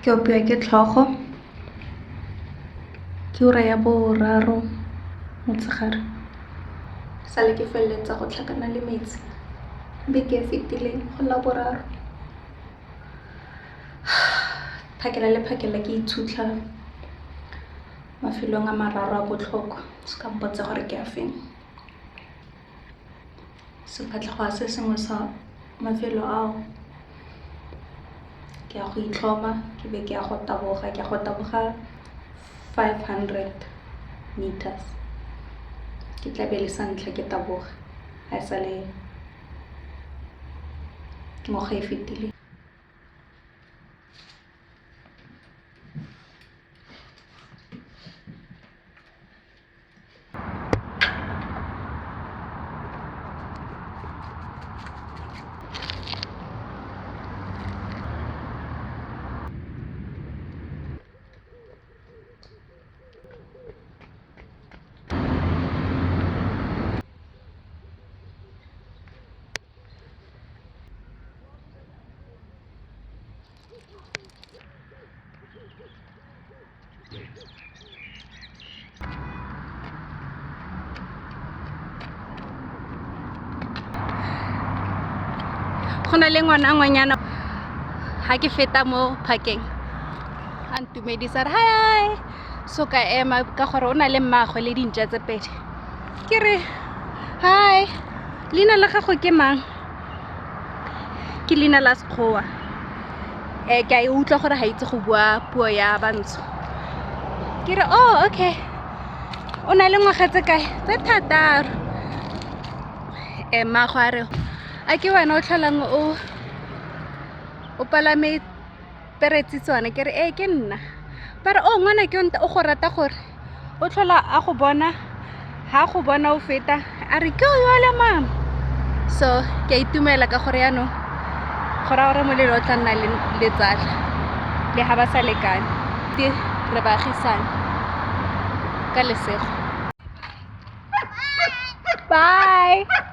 ke opiwa ke tlhogo ke ura ya boraro motshegare sale ke feleletsa go tlhakana le metsi beke e fetileng go la boraro phakela le phakela ke itshutla mafelong a mararo a botlhokwa se ka mpotsa gore ke a feng sefatlhego se sengwe sa mafelo ao ke a go itlhoma ke be ke a go taboga 500 meters ke tla be le santlha ke taboga ga e sale ngwaga e fetileng go na le ngwanyana ha ke feta mo parkeng a ntumedisa re hi so ka ema ka gore o na le mmagwe le dintja tse pedi ke re hi leina la gago ke mang ke leina la Sekgowa ke a utlwa gore ga itse go bua puo ya bantsho ke re oh okay o na le ngwaga tse kae tse thataro mmagwe a re a ke wena o tlholang o palame peretsitswana ke re ke nna ba re oh ngwana ke o go rata gore o tlhola a go bona ha go bona o feta a re ke yo le mama so ke a itumela ka gore yaanong go ra gore molelo o tla nna le letsatsi le ha ba sa lekane re baagisane ka lesego bye